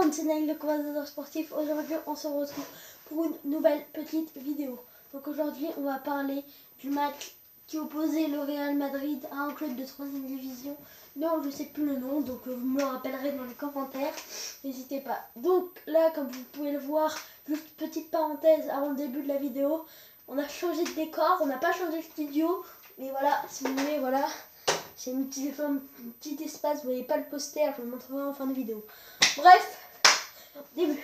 Salam, c'est Naïl, le commentateur sportif. Aujourd'hui, on se retrouve pour une nouvelle petite vidéo. Donc aujourd'hui, on va parler du match qui opposait le Real Madrid à un club de 3e division. Non, je sais plus le nom, donc vous me le rappellerez dans les commentaires. N'hésitez pas. Donc là, comme vous pouvez le voir, juste petite parenthèse avant le début de la vidéo, on a changé de décor, on n'a pas changé de studio, mais voilà, si vous voulez, voilà. C'est un petit espace, vous voyez pas le poster, je vous le montrerai en fin de vidéo. Bref, début.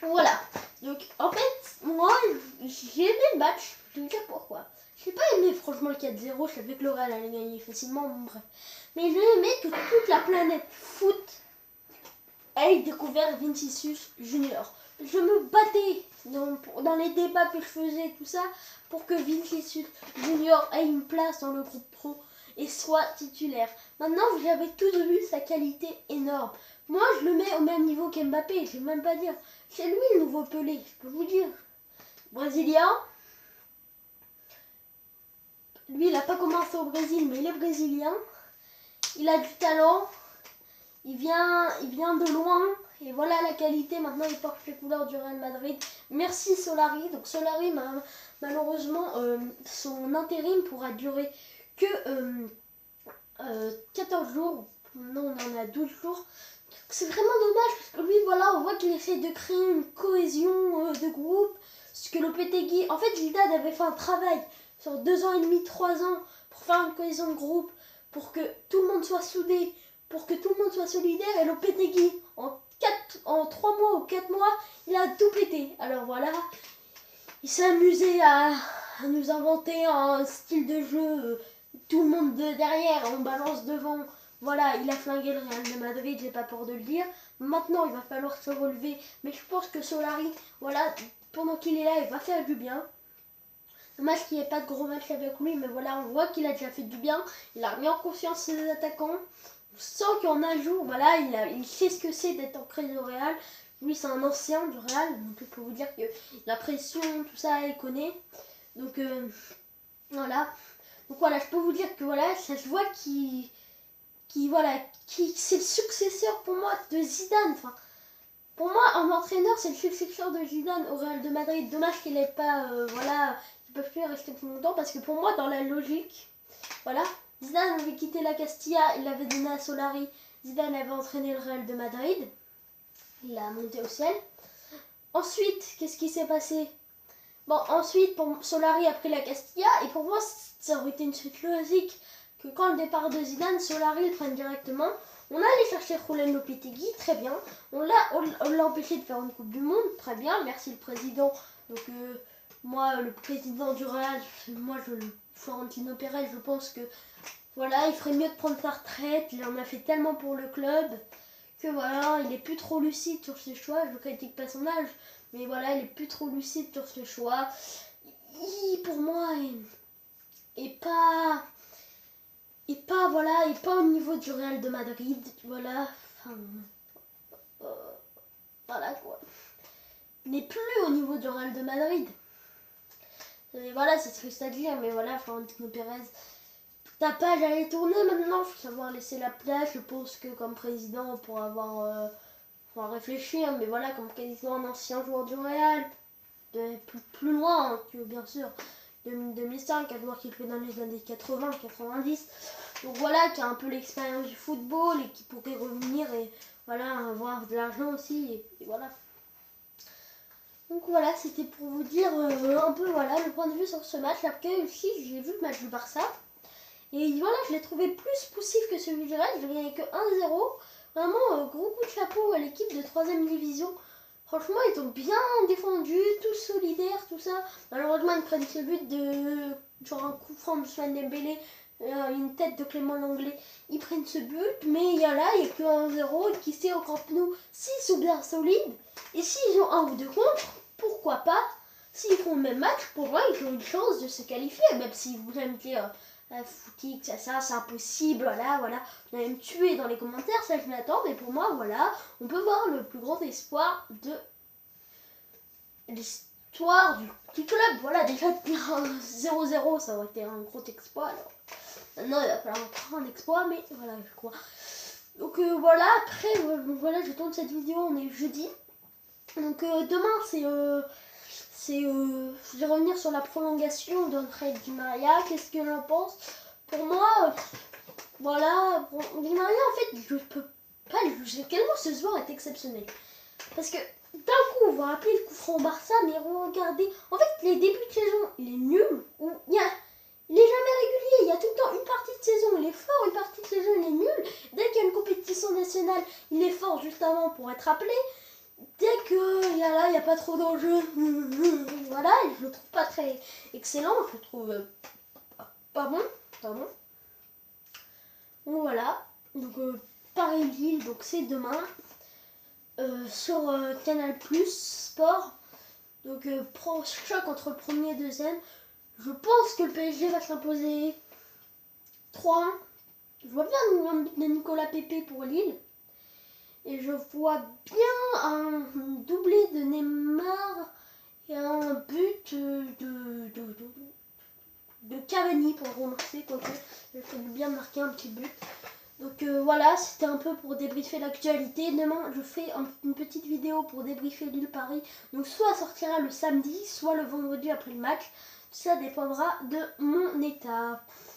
Voilà. Donc en fait, moi j'ai aimé le match, je vais vous dire pourquoi. J'ai pas aimé franchement le 4-0, je savais que le Real allait gagner facilement, bon, bref. Mais j'ai aimé que toute la planète foot ait découvert Vinicius Junior. Je me battais dans les débats que je faisais, tout ça, pour que Vinicius Junior ait une place dans le groupe pro et soit titulaire. Maintenant, vous avez tous vu sa qualité énorme. Moi, je le mets au même niveau qu'Mbappé, je ne vais même pas dire. C'est lui le nouveau Pelé, je peux vous dire. Brésilien. Lui, il n'a pas commencé au Brésil, mais il est brésilien. Il a du talent. Il vient de loin. Et voilà la qualité. Maintenant, il porte les couleurs du Real Madrid. Merci Solari. Donc Solari, malheureusement, son intérim pourra durer que 14 jours. Non, on en a 12 jours. C'est vraiment dommage parce que lui, voilà, on voit qu'il essaie de créer une cohésion de groupe. Ce que Lopetegui, en fait, Zidane avait fait un travail sur 2 ans et demi, 3 ans pour faire une cohésion de groupe, pour que tout le monde soit soudé, pour que tout le monde soit solidaire. Et Lopetegui, en 3 mois ou 4 mois, il a tout pété. Alors voilà, il s'est amusé à nous inventer un style de jeu. Tout le monde derrière, on balance devant. Voilà, il a flingué le Real de Madrid, j'ai pas peur de le dire. Maintenant, il va falloir se relever. Mais je pense que Solari, voilà, pendant qu'il est là, il va faire du bien. Dommage qu'il n'y ait pas de gros match avec lui, mais voilà, on voit qu'il a déjà fait du bien. Il a remis en confiance ses attaquants. Sans qu'en un jour, voilà, il sait ce que c'est d'être en crise au Real. Lui, c'est un ancien du Real, donc je peux vous dire que la pression, tout ça, il connaît. Donc, voilà. Donc voilà, je peux vous dire que voilà, ça se voit qui c'est le successeur pour moi de Zidane. Enfin, pour moi, un entraîneur, c'est le successeur de Zidane au Real de Madrid. Dommage qu'il n'ait pas, voilà, qu'ils ne peuvent plus rester plus longtemps parce que pour moi, dans la logique, voilà, Zidane avait quitté la Castilla, il l'avait donné à Solari. Zidane avait entraîné le Real de Madrid, il l'a monté au ciel. Ensuite, qu'est-ce qui s'est passé? Bon, ensuite, Solari a pris la Castilla et pour moi, ça aurait été une suite logique que quand le départ de Zidane, Solari le prenne directement. On a allé chercher Julen Lopetegui, très bien. On l'a empêché de faire une Coupe du Monde, très bien. Merci le président. Donc moi, le président du Real, Florentino Pérez, je pense que voilà, il ferait mieux de prendre sa retraite. Il en a fait tellement pour le club que voilà, il est plus trop lucide sur ses choix. Je ne critique pas son âge, mais voilà, il est plus trop lucide sur ses choix. Pour moi, est pas au niveau du Real de Madrid, voilà, enfin, voilà quoi. Il n'est plus au niveau du Real de Madrid. Et voilà, c'est triste à dire, mais voilà, Florentino Pérez, ta page elle est tournée maintenant, il faut savoir laisser la place. Je pense que comme président, on pourra avoir, réfléchir, mais voilà, comme président, un ancien joueur du Real, plus loin hein, que bien sûr. 2005, un joueur qui jouait dans les années 80-90. Donc voilà, qui a un peu l'expérience du football et qui pourrait revenir et voilà, avoir de l'argent aussi. Et voilà. Donc voilà, c'était pour vous dire un peu voilà le point de vue sur ce match. Après aussi, j'ai vu le match du Barça. Et voilà, je l'ai trouvé plus poussif que celui du Real. Je n'ai gagné que 1-0. Vraiment, gros coup de chapeau à l'équipe de 3e division. Franchement, ils ont bien défendu, tous solidaires, tout ça. Malheureusement, ils prennent ce but de genre un coup franc de Ousmane Dembélé, une tête de Clément Lenglet. Ils prennent ce but, mais il y a que 1-0. Et qui sait au Camp Nou, s'ils sont bien solides, et s'ils ont un ou deux contre, pourquoi pas, s'ils font le même match, pour moi, ils ont une chance de se qualifier. Même si vous allez me dire, footique, ça c'est impossible, voilà, vous allez me tuer dans les commentaires, ça je m'attends, mais pour moi, voilà, on peut voir le plus grand espoir de l'histoire du club. Voilà, déjà 0-0, ça aurait été un gros exploit. Alors, maintenant, il va falloir faire un exploit, mais voilà, je crois. Donc voilà, après, voilà, je tourne cette vidéo, on est jeudi. Donc demain, je vais revenir sur la prolongation d'André Di Maria. Qu'est-ce que j'en pense? Pour moi, voilà, bon, Di Maria, en fait, je peux pas le juger tellement ce joueur est exceptionnel. Parce que d'un coup, on va appeler le coup franc au Barça, mais regardez, en fait, les débuts de saison, il est nul. Il est jamais régulier, il y a tout le temps une partie de saison, il est fort, une partie de saison, il est nul. Dès qu'il y a une compétition nationale, il est fort juste avant pour être appelé. Dès que il n'y a pas trop d'enjeux, voilà, je le trouve pas très excellent, je le trouve pas bon, pas bon. Donc voilà, donc Paris-Lille, donc c'est demain sur Canal Plus Sport. Donc choc entre le premier et deuxième. Je pense que le PSG va s'imposer 3-1. Je vois bien un but de Nicolas Pepe pour Lille. Et je vois bien un doublé de Neymar et un but de Cavani pour remercier. Il fait bien marquer un petit but. Donc voilà, c'était un peu pour débriefer l'actualité. Demain, je fais une petite vidéo pour débriefer Lille-Paris. Donc soit sortira le samedi, soit le vendredi après le match. Ça dépendra de mon état.